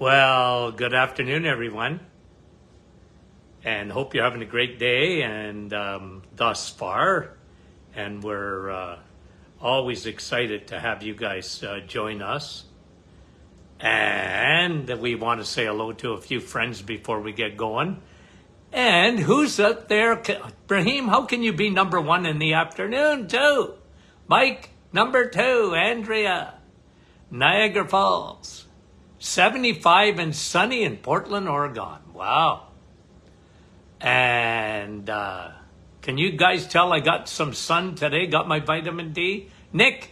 Well, good afternoon, everyone, and hope you're having a great day and thus far. And we're always excited to have you guys join us. And we want to say hello to a few friends before we get going. And who's up there? Brahim, how can you be number one in the afternoon, too? Mike, number two. Andrea, Niagara Falls. 75 and sunny in Portland, Oregon. Wow. And can you guys tell I got some sun today? Got my vitamin D? Nick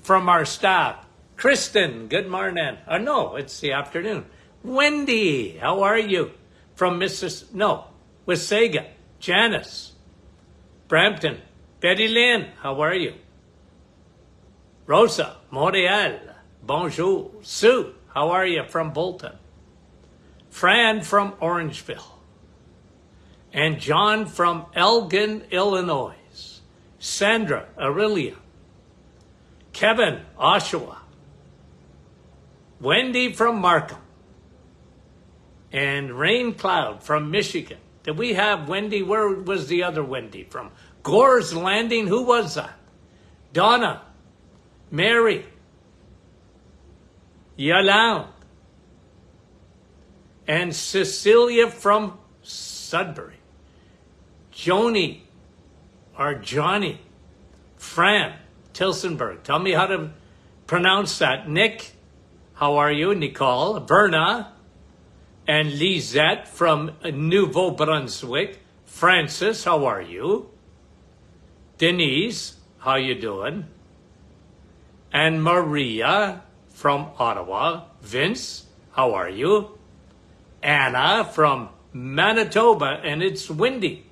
from our staff. Kristen, good morning. No, it's the afternoon. Wendy, how are you? From Wasaga. Janice. Brampton. Betty Lynn, how are you? Rosa, Montreal. Bonjour. Sue, how are you? From Bolton. Fran from Orangeville. And John from Elgin, Illinois. Sandra, Aurelia. Kevin, Oshawa. Wendy from Markham. And Rain Cloud from Michigan. Did we have Wendy? Where was the other Wendy from? Gore's Landing. Who was that? Donna. Mary. Yolande. And Cecilia from Sudbury. Joni, or Johnny. Fran, Tilsonburg. Tell me how to pronounce that. Nick, how are you? Nicole. Verna. And Lisette from Nouveau Brunswick. Francis, how are you? Denise, how you doing? And Maria from Ottawa. Vince, how are you? Anna from Manitoba, and it's windy.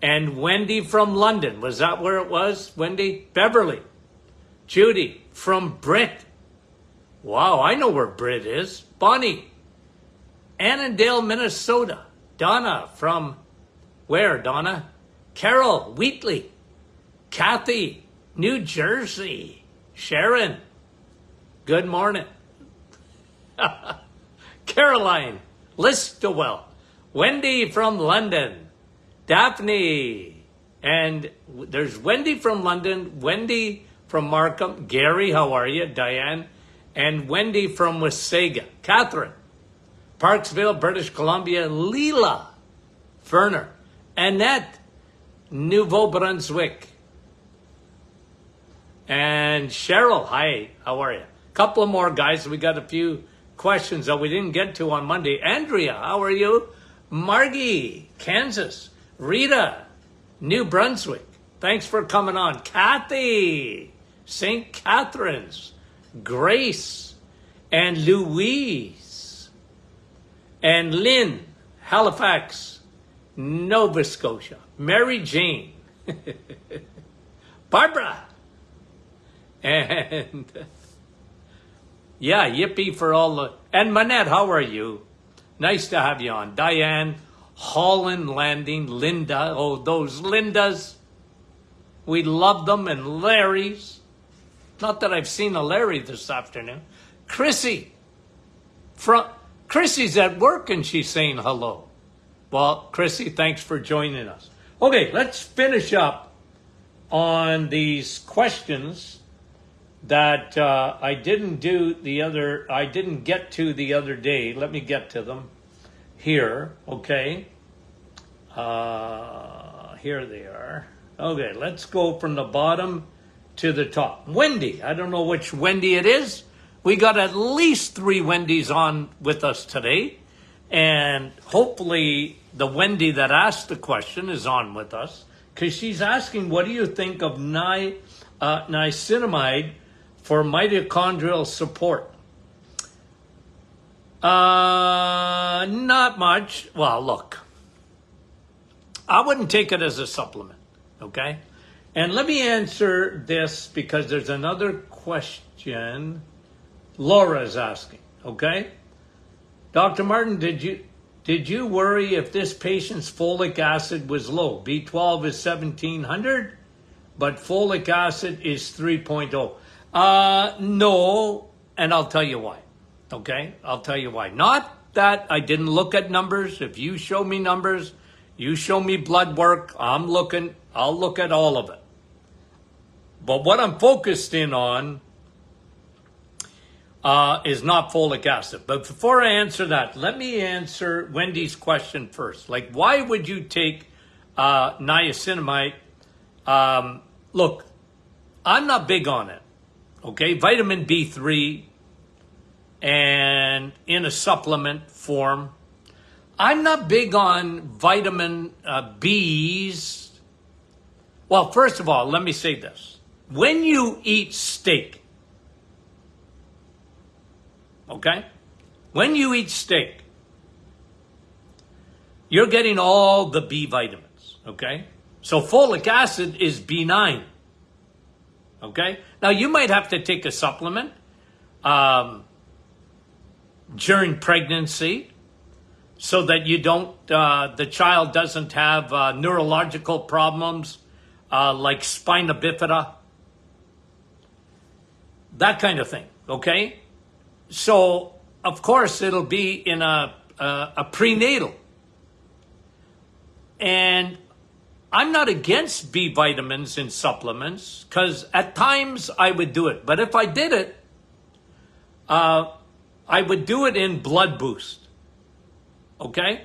And Wendy from London. Was that where it was, Wendy? Beverly. Judy from Britt. Wow, I know where Britt is. Bonnie. Annandale, Minnesota. Donna from where, Donna? Carol, Wheatley. Kathy, New Jersey. Sharon, good morning. Caroline, Listowel. Wendy from London. Daphne. And there's Wendy from London, Wendy from Markham. Gary, how are you? Diane. And Wendy from Wasaga. Catherine. Parksville, British Columbia. Leela. Ferner. Annette. Nouveau Brunswick. And Cheryl, hi, how are you? Couple of more guys. We got a few questions that we didn't get to on Monday. Andrea, how are you? Margie, Kansas. Rita, New Brunswick. Thanks for coming on. Kathy, St. Catharines. Grace, and Louise, and Lynn, Halifax, Nova Scotia. Mary Jane. Barbara. And yeah, yippee for all the... And Manette, how are you? Nice to have you on. Diane, Holland Landing, Linda. Oh, those Lindas. We love them. And Larry's. Not that I've seen a Larry this afternoon. Chrissy. Chrissy's at work and she's saying hello. Well, Chrissy, thanks for joining us. Okay, let's finish up on these questions that I didn't get to the other day. Let me get to them here, okay? Here they are. Okay, let's go from the bottom to the top. Wendy, I don't know which Wendy it is. We got at least 3 Wendys on with us today. And hopefully the Wendy that asked the question is on with us. Because she's asking, what do you think of niacinamide for mitochondrial support? Not much. Well, look, I wouldn't take it as a supplement, okay? And let me answer this because there's another question Laura is asking, okay? Dr. Martin, did you worry if this patient's folic acid was low? B12 is 1700, but folic acid is 3.0. No, and I'll tell you why. Okay, I'll tell you why. Not that I didn't look at numbers. If you show me numbers, you show me blood work, I'll look at all of it. But what I'm focused in on is not folic acid. But before I answer that, let me answer Wendy's question first. Like, why would you take niacinamide? Look, I'm not big on it. Okay, vitamin B3 and in a supplement form. I'm not big on vitamin Bs. Well, first of all, let me say this. When you eat steak, okay? When you eat steak, you're getting all the B vitamins, okay? So folic acid is B9, okay? Now, you might have to take a supplement during pregnancy so that you don't, the child doesn't have neurological problems like spina bifida, that kind of thing, okay? So, of course, it'll be in a prenatal. And I'm not against B vitamins in supplements because at times I would do it. But if I did it, I would do it in Blood Boost, okay?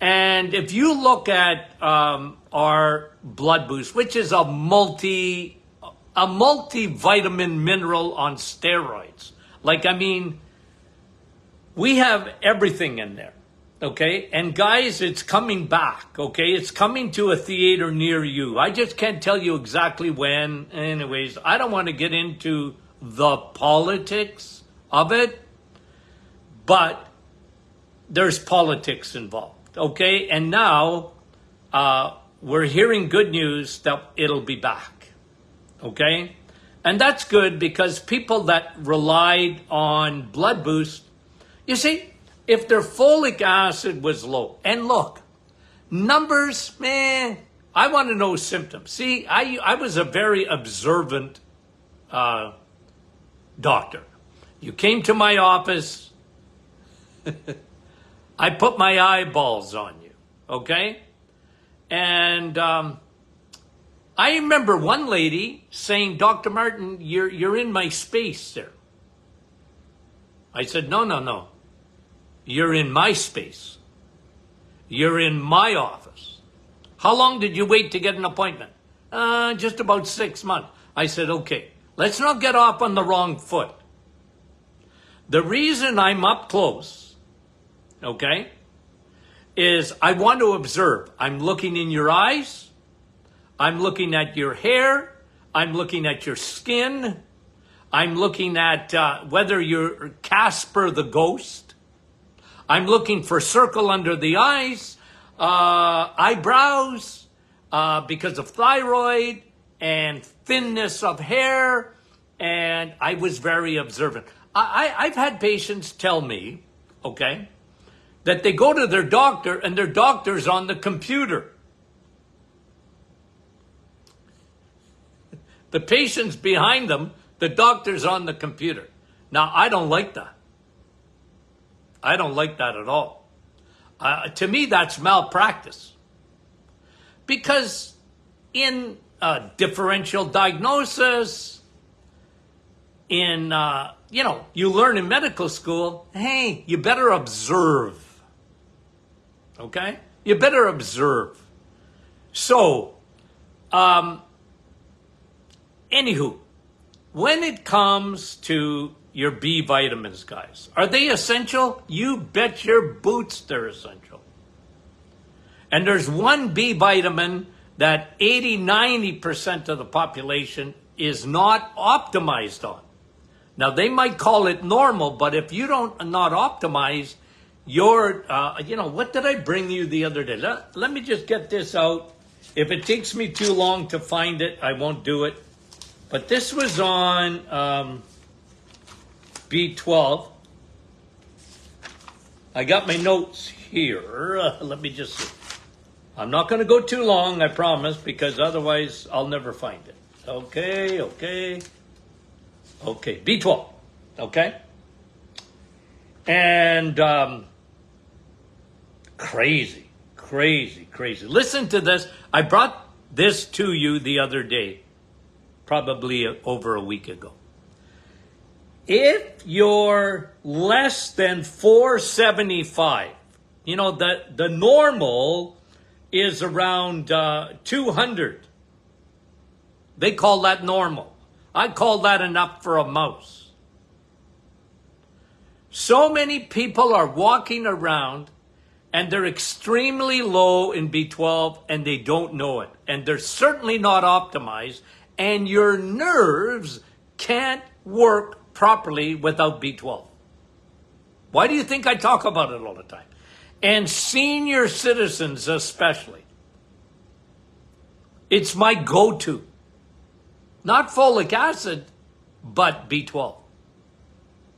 And if you look at our Blood Boost, which is a multivitamin mineral on steroids. Like, I mean, we have everything in there, okay? And guys, it's coming back, okay? It's coming to a theater near you. I just can't tell you exactly when. Anyways, I don't want to get into the politics of it, but there's politics involved, okay? And now we're hearing good news that it'll be back, okay? And that's good because people that relied on Blood Boost, you see, if their folic acid was low, and look, numbers, man, I want to know symptoms. See, I was a very observant doctor. You came to my office, I put my eyeballs on you, okay? And I remember one lady saying, Dr. Martin, you're in my space there. I said, no. You're in my space. You're in my office. How long did you wait to get an appointment? Just about 6 months. I said, okay, let's not get off on the wrong foot. The reason I'm up close, okay, is I want to observe. I'm looking in your eyes. I'm looking at your hair. I'm looking at your skin. I'm looking at whether you're Casper the ghost. I'm looking for circle under the eyes, eyebrows, because of thyroid and thinness of hair. And I was very observant. I've had patients tell me, okay, that they go to their doctor and their doctor's on the computer. The patient's behind them, the doctor's on the computer. Now, I don't like that. I don't like that at all. To me, that's malpractice. Because in differential diagnosis, in, you learn in medical school, hey, you better observe. Okay? You better observe. So, anywho, when it comes to your B vitamins, guys, are they essential? You bet your boots they're essential. And there's one B vitamin that 80-90% of the population is not optimized on. Now, they might call it normal, but if you don't not optimize, you're, what did I bring you the other day? Let me just get this out. If it takes me too long to find it, I won't do it. But this was on B12. I got my notes here. Let me just see. I'm not going to go too long, I promise, because otherwise I'll never find it. Okay, B12, okay? And crazy, crazy, crazy. Listen to this. I brought this to you the other day, probably over a week ago. If you're less than 475, you know, the normal is around 200. They call that normal. I call that enough for a mouse. So many people are walking around and they're extremely low in B12 and they don't know it. And they're certainly not optimized. And your nerves can't work properly without B12. Why do you think I talk about it all the time? And senior citizens especially. It's my go-to. Not folic acid, but B12.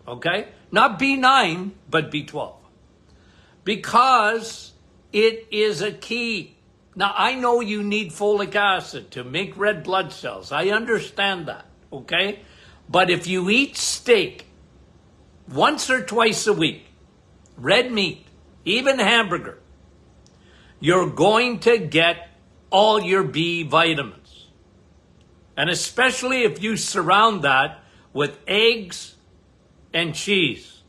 Okay? Not B9, but B12. Because it is a key. Now, I know you need folic acid to make red blood cells. I understand that. Okay? But if you eat steak once or twice a week, red meat, even hamburger, you're going to get all your B vitamins. And especially if you surround that with eggs and cheese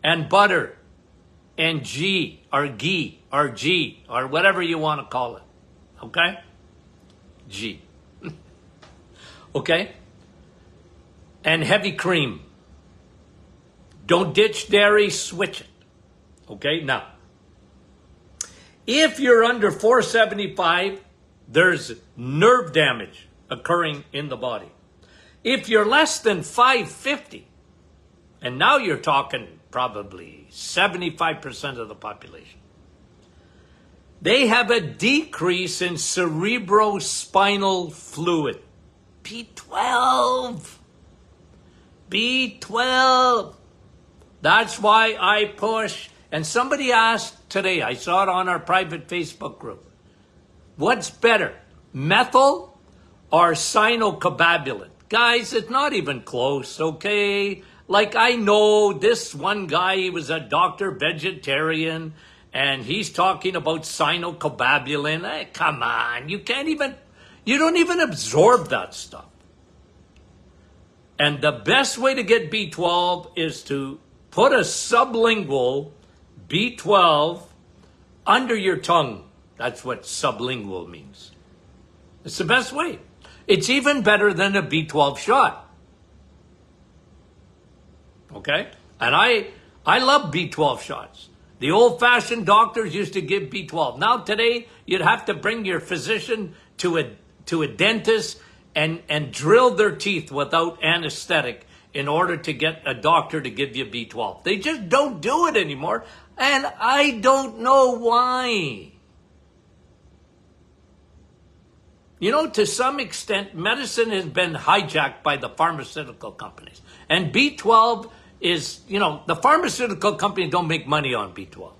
and butter and ghee or ghee or G or whatever you want to call it. Okay? G. Okay? And heavy cream. Don't ditch dairy, switch it. Okay, now, if you're under 475, there's nerve damage occurring in the body. If you're less than 550, and now you're talking probably 75% of the population, they have a decrease in cerebrospinal fluid. B12. B12. That's why I push. And somebody asked today, I saw it on our private Facebook group, what's better, methyl or cyanocobalamin? Guys, it's not even close, okay? Like, I know this one guy, he was a doctor, vegetarian, and he's talking about cyanocobalamin. Hey, come on, you don't even absorb that stuff. And the best way to get B12 is to put a sublingual B12 under your tongue. That's what sublingual means. It's the best way. It's even better than a B12 shot. Okay? And I love B12 shots. The old-fashioned doctors used to give B12. Now today, you'd have to bring your physician to a dentist and drill their teeth without anesthetic in order to get a doctor to give you B12. They just don't do it anymore, and I don't know why. You know, to some extent, medicine has been hijacked by the pharmaceutical companies. And B12 is, you know, the pharmaceutical companies don't make money on B12.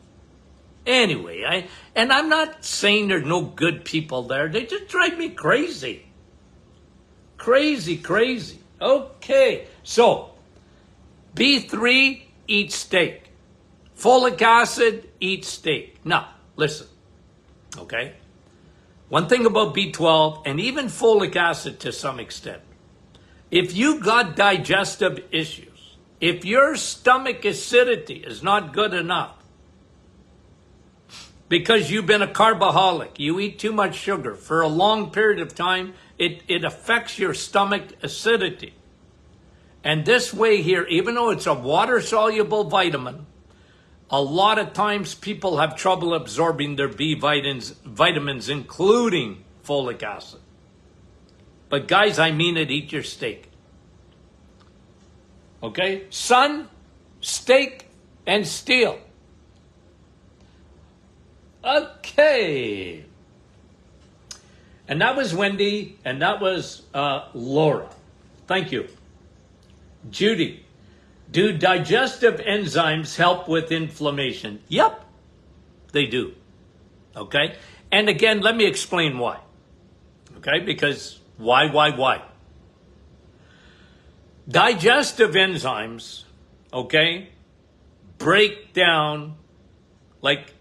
Anyway, I'm not saying there's no good people there. They just drive me crazy. Crazy, crazy. Okay, so B3, eat steak. Folic acid, eat steak. Now, listen, okay? One thing about B12 and even folic acid to some extent, if you got digestive issues, if your stomach acidity is not good enough because you've been a carboholic, you eat too much sugar for a long period of time, it affects your stomach acidity. And this way here, even though it's a water-soluble vitamin, a lot of times people have trouble absorbing their B vitamins, including folic acid. But guys, I mean it, eat your steak. Okay? Sun, steak, and steel. Okay. And that was Wendy, and that was Laura. Thank you. Judy, do digestive enzymes help with inflammation? Yep, they do. Okay? And again, let me explain why. Okay? Because why? Digestive enzymes, okay, break down like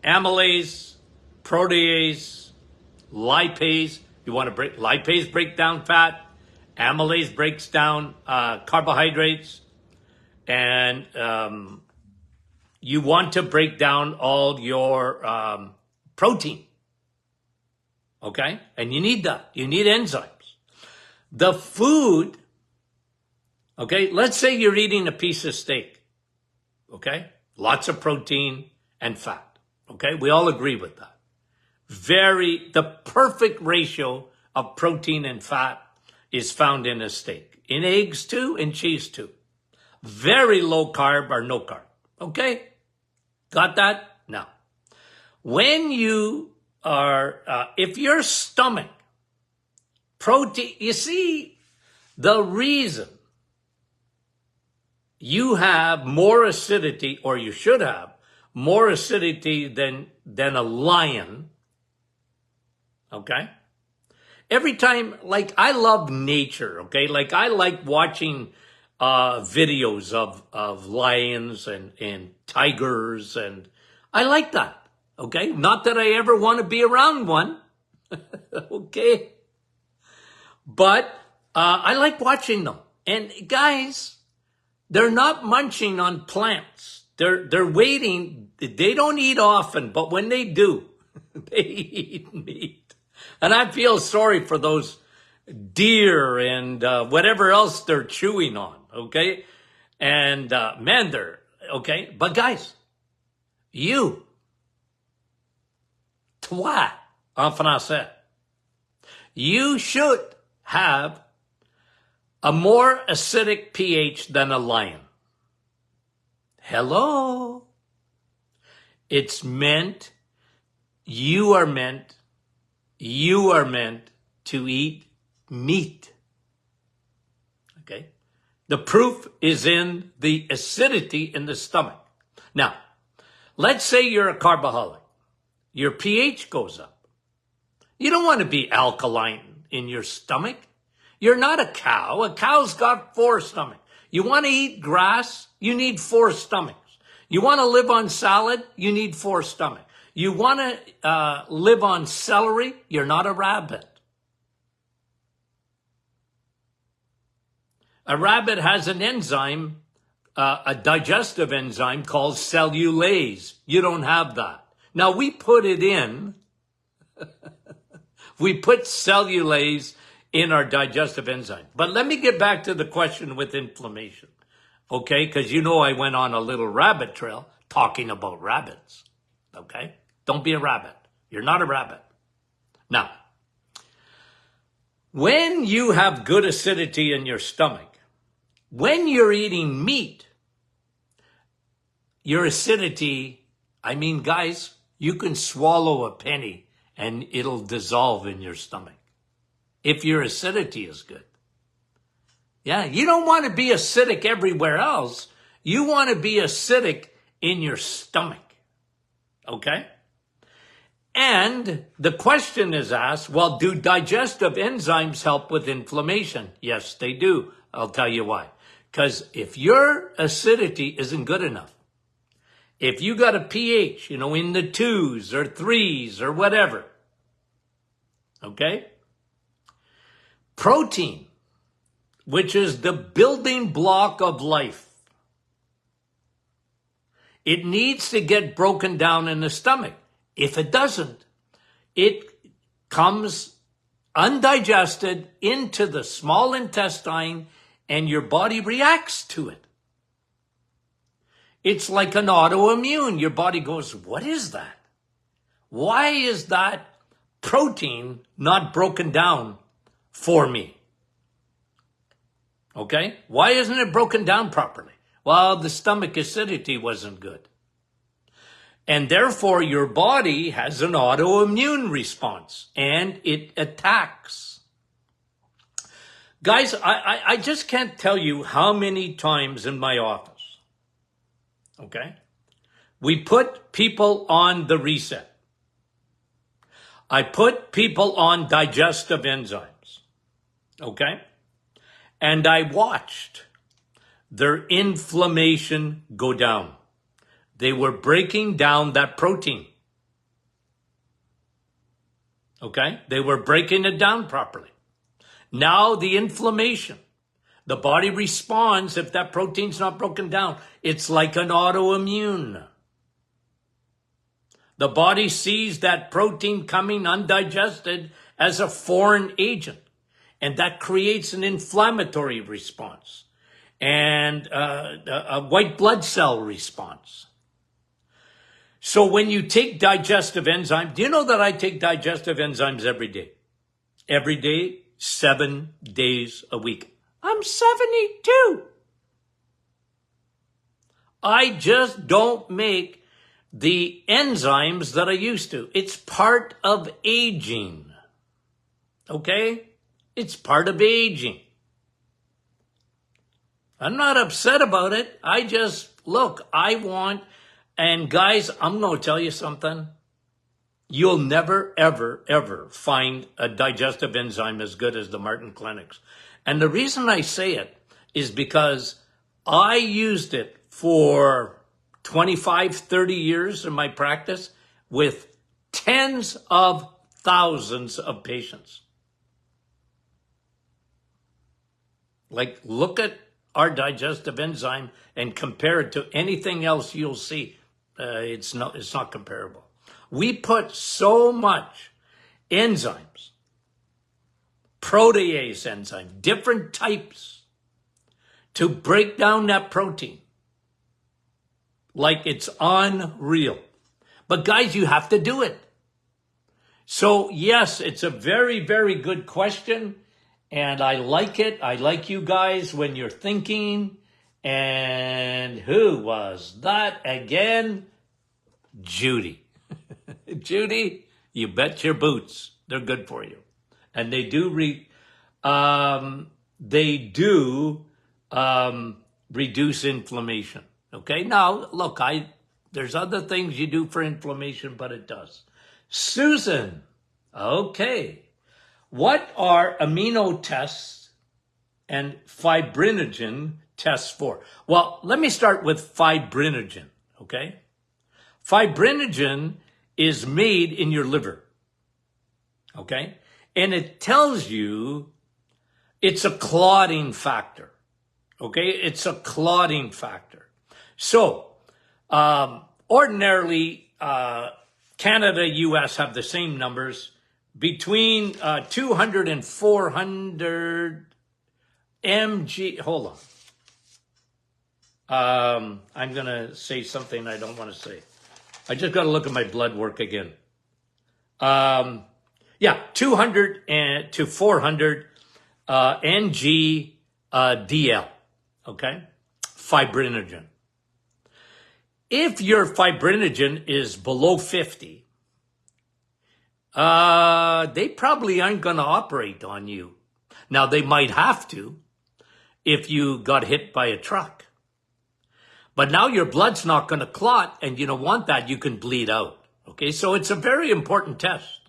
amylase, protease, lipase. You want to lipase break down fat, amylase breaks down carbohydrates, and you want to break down all your protein. Okay? And you need that. You need enzymes. The food, okay, let's say you're eating a piece of steak. Okay? Lots of protein and fat. Okay? We all agree with that. The perfect ratio of protein and fat is found in a steak. In eggs too, in cheese too. Very low carb or no carb. Okay? Got that? Now, when you are, if your stomach, protein, you see, the reason you have more acidity, or you should have more acidity than a lion, okay? Every time, like, I love nature, okay? Like, I like watching videos of lions and tigers, and I like that, okay? Not that I ever want to be around one, okay? But I like watching them. And guys, they're not munching on plants. They're waiting. They don't eat often, but when they do, they eat meat. And I feel sorry for those deer and whatever else they're chewing on, okay? And man, they're, okay? But guys, toi, en français, you should have a more acidic pH than a lion. Hello? It's meant, you are meant to eat meat. Okay? The proof is in the acidity in the stomach. Now, let's say you're a carboholic. Your pH goes up. You don't want to be alkaline in your stomach. You're not a cow. A cow's got 4 stomachs. You want to eat grass? You need 4 stomachs. You want to live on salad? You need 4 stomachs. You want to live on celery? You're not a rabbit. A rabbit has an enzyme, a digestive enzyme called cellulase. You don't have that. Now, we put it in. We put cellulase in our digestive enzyme. But let me get back to the question with inflammation. Okay? Because you know I went on a little rabbit trail talking about rabbits. Okay? Don't be a rabbit. You're not a rabbit. Now, when you have good acidity in your stomach, when you're eating meat, your acidity, I mean, guys, you can swallow a penny and it'll dissolve in your stomach if your acidity is good. Yeah, you don't want to be acidic everywhere else. You want to be acidic in your stomach. Okay? And the question is asked, well, do digestive enzymes help with inflammation? Yes, they do. I'll tell you why. Because if your acidity isn't good enough, if you got a pH, in the 2s or 3s or whatever, okay? Protein, which is the building block of life, it needs to get broken down in the stomach. If it doesn't, it comes undigested into the small intestine and your body reacts to it. It's like an autoimmune. Your body goes, what is that? Why is that protein not broken down for me? Okay? Why isn't it broken down properly? Well, the stomach acidity wasn't good. And therefore, your body has an autoimmune response and it attacks. Guys, I just can't tell you how many times in my office, okay, we put people on the reset. I put people on digestive enzymes, okay? And I watched their inflammation go down. They were breaking down that protein. Okay? They were breaking it down properly. Now the inflammation, the body responds if that protein's not broken down. It's like an autoimmune. The body sees that protein coming undigested as a foreign agent, and that creates an inflammatory response and a white blood cell response. So when you take digestive enzymes, do you know that I take digestive enzymes every day? Every day, 7 days a week. I'm 72. I just don't make the enzymes that I used to. It's part of aging. Okay? It's part of aging. I'm not upset about it. I just, look, I want, and guys, I'm going to tell you something. You'll never, ever, ever find a digestive enzyme as good as the Martin Clinics. And the reason I say it is because I used it for 25, 30 years in my practice with tens of thousands of patients. Like, look at our digestive enzyme and compare it to anything else you'll see. It's not comparable. We put so much enzymes, protease enzyme, different types to break down that protein. Like it's unreal. But guys, you have to do it. So yes, it's a very, very good question. And I like it. I like you guys when you're thinking. And who was that again? Judy. Judy, you bet your boots. They're good for you. And they do reduce inflammation. Okay, now look, there's other things you do for inflammation, but it does. Susan, okay. What are amino tests and fibrinogen tests for? Well, let me start with fibrinogen, okay? Fibrinogen is made in your liver, okay? And it tells you it's a clotting factor, okay? It's a clotting factor. So, ordinarily, Canada, US have the same numbers. Between 200 and 400 mg. Hold on. I'm going to say something I don't want to say. I just got to look at my blood work again. 200 to 400 ng DL. Okay? Fibrinogen. If your fibrinogen is below 50, they probably aren't going to operate on you. Now, they might have to if you got hit by a truck. But now your blood's not going to clot, and you don't want that. You can bleed out. Okay, so it's a very important test.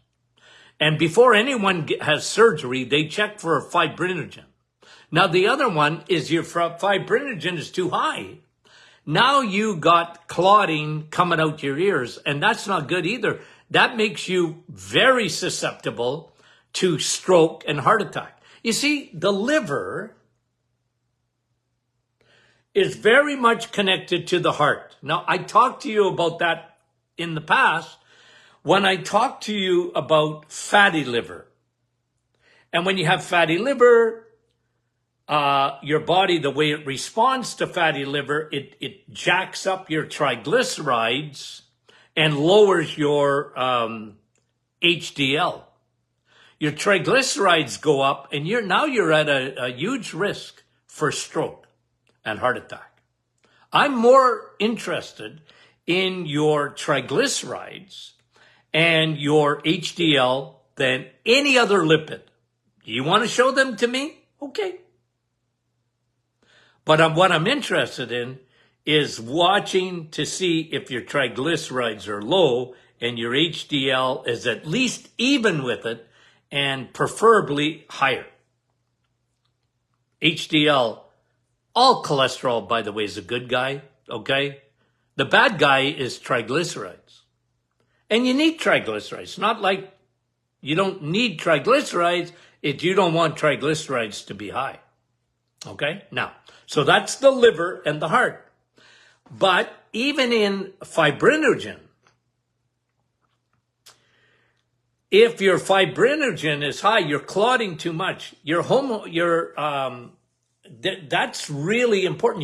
And before anyone has surgery, they check for fibrinogen. Now, the other one is your fibrinogen is too high. Now you got clotting coming out your ears, and that's not good either. That makes you very susceptible to stroke and heart attack. You see, the liver is very much connected to the heart. Now, I talked to you about that in the past when I talked to you about fatty liver. And when you have fatty liver, your body, the way it responds to fatty liver, it jacks up your triglycerides and lowers your HDL. Your triglycerides go up, and you're at a huge risk for stroke and heart attack. I'm more interested in your triglycerides and your HDL than any other lipid. You want to show them to me? Okay. But what I'm interested in is watching to see if your triglycerides are low and your HDL is at least even with it and preferably higher. HDL All cholesterol, by the way, is a good guy, okay? The bad guy is triglycerides. And you need triglycerides. Not like you don't need triglycerides, you don't want triglycerides to be high. Okay? Now, so that's the liver and the heart. But even in fibrinogen, if your fibrinogen is high, you're clotting too much. That's really important.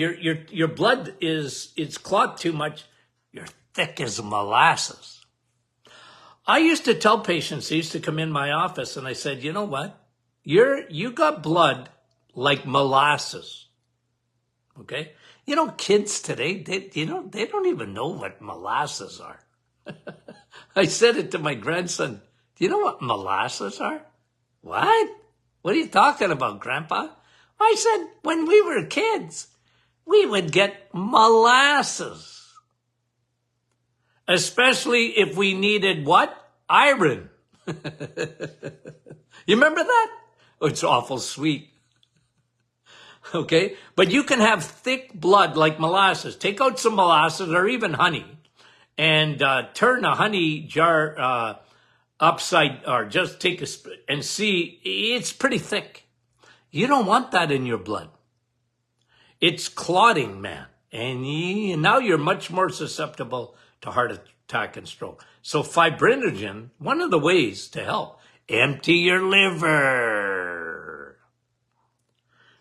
Your blood it's clot too much. You're thick as molasses. I used to tell patients, they used to come in my office, and I said, you know what? You got blood like molasses. Okay? You know, kids today, they don't even know what molasses are. I said it to my grandson. Do you know what molasses are? What? What are you talking about, Grandpa? I said, when we were kids, we would get molasses. Especially if we needed what? Iron. You remember that? Oh, it's awful sweet. Okay? But you can have thick blood like molasses. Take out some molasses or even honey and turn a honey jar upside, or just take a and see, it's pretty thick. You don't want that in your blood. It's clotting, man. And now you're much more susceptible to heart attack and stroke. So fibrinogen, one of the ways to help, empty your liver.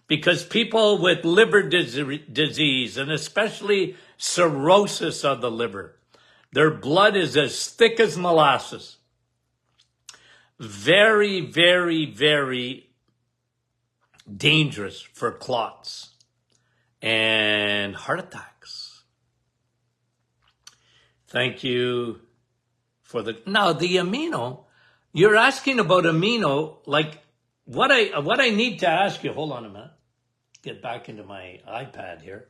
Because people with liver disease, and especially cirrhosis of the liver, their blood is as thick as molasses. Very, very, very dangerous for clots and heart attacks. Thank you for now the amino. You're asking about amino, like what I need to ask you. Hold on a minute. Get back into my iPad here.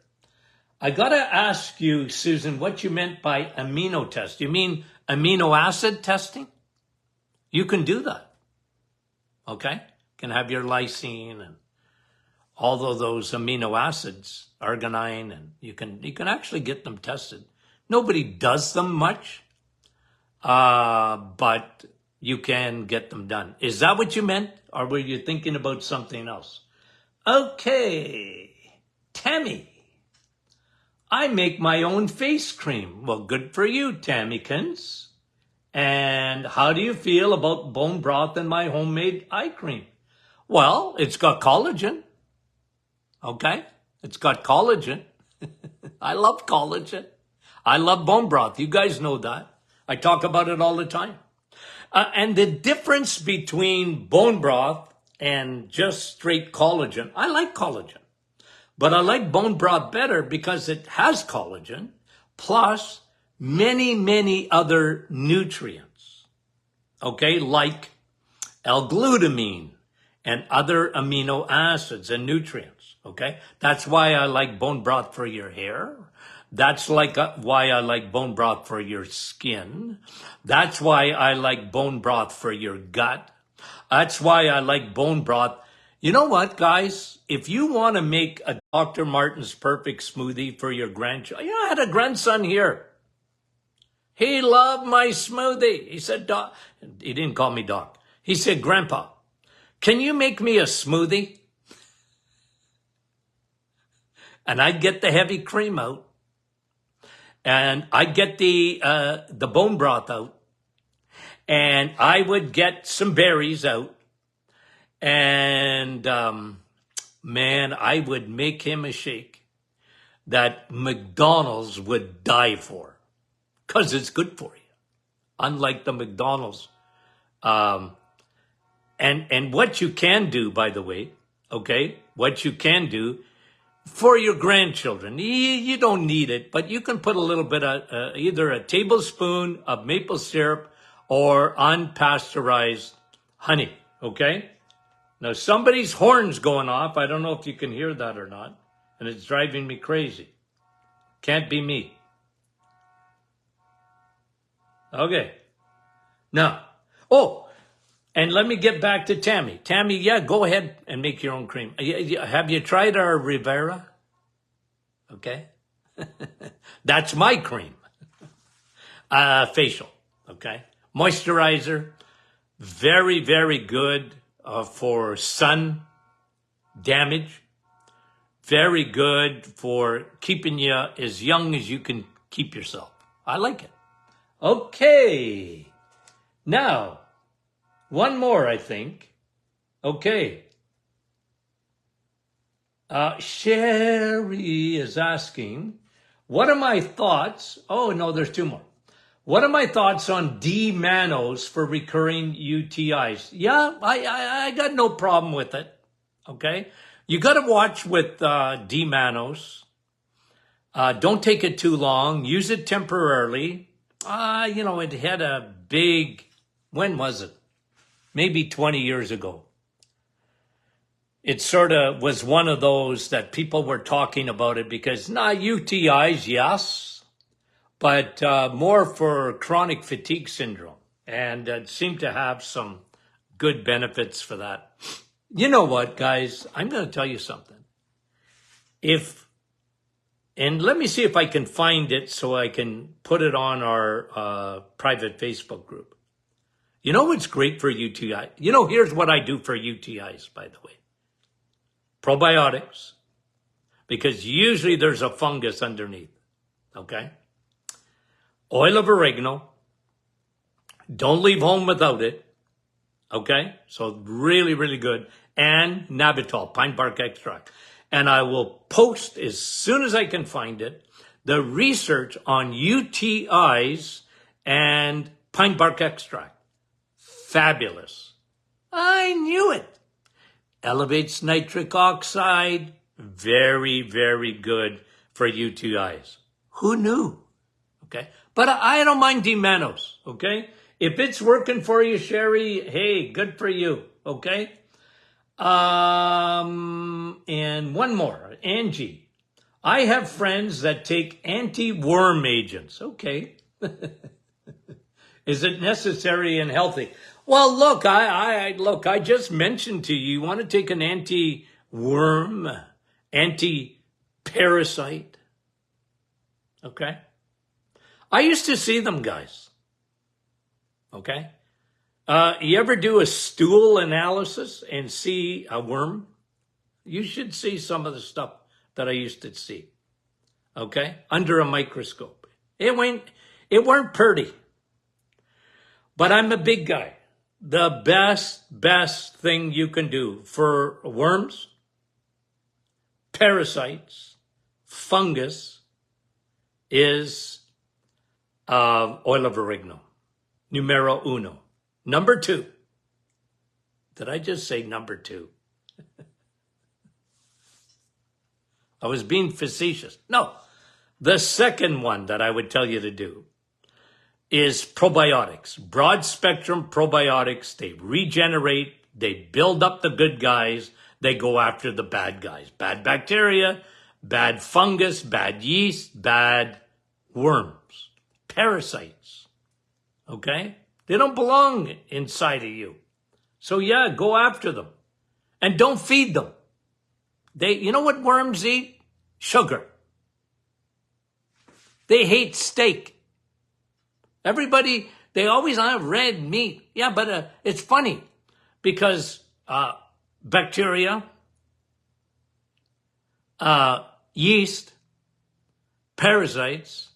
I gotta ask you, Susan, what you meant by amino test. You mean amino acid testing? You can do that. Okay? You can have your lysine and all of those amino acids, arginine, and you can actually get them tested. Nobody does them much, but you can get them done. Is that what you meant? Or were you thinking about something else? Okay. Tammy. I make my own face cream. Well, good for you, Tammykins. And how do you feel about bone broth and my homemade eye cream? Well, it's got collagen. Okay? It's got collagen. I love collagen. I love bone broth. You guys know that. I talk about it all the time. And the difference between bone broth and just straight collagen, I like collagen. But I like bone broth better because it has collagen plus many, many other nutrients. Okay, like L-glutamine and other amino acids and nutrients. Okay, that's why I like bone broth for your hair. That's why I like bone broth for your skin. That's why I like bone broth for your gut. That's why I like bone broth. You know what, guys? If you want to make a Dr. Martin's perfect smoothie for your grandchild, I had a grandson here. He loved my smoothie. He said, Doc, he didn't call me Doc. He said, Grandpa, can you make me a smoothie? And I'd get the heavy cream out. And I'd get the bone broth out. And I would get some berries out. And, man, I would make him a shake that McDonald's would die for. Because it's good for you. Unlike the McDonald's. And what you can do, by the way, okay, what you can do for your grandchildren, you don't need it, but you can put a little bit of either a tablespoon of maple syrup or unpasteurized honey, okay? Now, somebody's horn's going off. I don't know if you can hear that or not, and it's driving me crazy. Can't be me. Okay. Now, and let me get back to Tammy. Tammy, yeah, go ahead and make your own cream. Have you tried our Rivera? Okay? That's my cream. Facial. Okay? Moisturizer. Very, very good for sun damage. Very good for keeping you as young as you can keep yourself. I like it. Okay. Now, one more, I think. Okay. Sherry is asking, what are my thoughts? Oh, no, there's two more. What are my thoughts on D-Manos for recurring UTIs? Yeah, I got no problem with it. Okay? You got to watch with D-Manos. Don't take it too long. Use it temporarily. It had a big, when was it? Maybe 20 years ago. It sort of was one of those that people were talking about it because, UTIs, yes, but more for chronic fatigue syndrome. And it seemed to have some good benefits for that. You know what, guys? I'm going to tell you something. And let me see if I can find it so I can put it on our private Facebook group. You know what's great for UTI? Here's what I do for UTIs, by the way. Probiotics, because usually there's a fungus underneath, okay? Oil of oregano. Don't leave home without it, okay? So really, really good. And Nabitol, pine bark extract. And I will post, as soon as I can find it, the research on UTIs and pine bark extract. Fabulous. I knew it. Elevates nitric oxide. Very, very good for UTIs. Who knew? Okay. But I don't mind D-Manos. Okay. If it's working for you, Sherry, hey, good for you. Okay. And one more, Angie. I have friends that take anti-worm agents. Okay. Is it necessary and healthy? Well, look, I just mentioned to you, you want to take an anti-worm, anti-parasite. Okay. I used to see them, guys. Okay. You ever do a stool analysis and see a worm? You should see some of the stuff that I used to see. Okay? Under a microscope. It weren't pretty. But I'm a big guy. The best thing you can do for worms, parasites, fungus is oil of oregano. Numero uno. Number 2. Did I just say number 2? I was being facetious. No. The second one that I would tell you to do is probiotics. Broad spectrum probiotics. They regenerate. They build up the good guys. They go after the bad guys. Bad bacteria, bad fungus, bad yeast, bad worms, parasites. Okay? They don't belong inside of you. So yeah, go after them. And don't feed them. You know what worms eat? Sugar. They hate steak. Everybody, they always have red meat. Yeah, but it's funny because bacteria, yeast, parasites,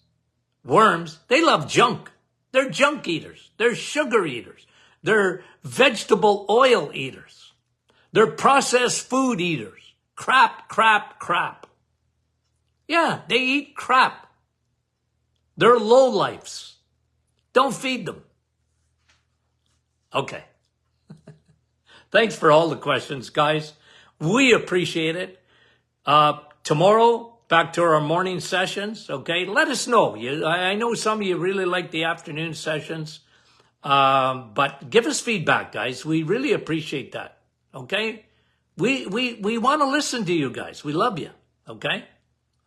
worms, they love junk. They're junk eaters. They're sugar eaters. They're vegetable oil eaters. They're processed food eaters. Crap. Yeah, they eat crap. They're lowlifes. Don't feed them. Okay. Thanks for all the questions, guys. We appreciate it. Tomorrow, back to our morning sessions, okay? Let us know. I know some of you really like the afternoon sessions, but give us feedback, guys. We really appreciate that, okay? We want to listen to you guys. We love you, okay?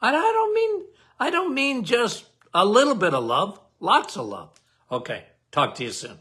I don't mean just a little bit of love, lots of love. Okay, talk to you soon.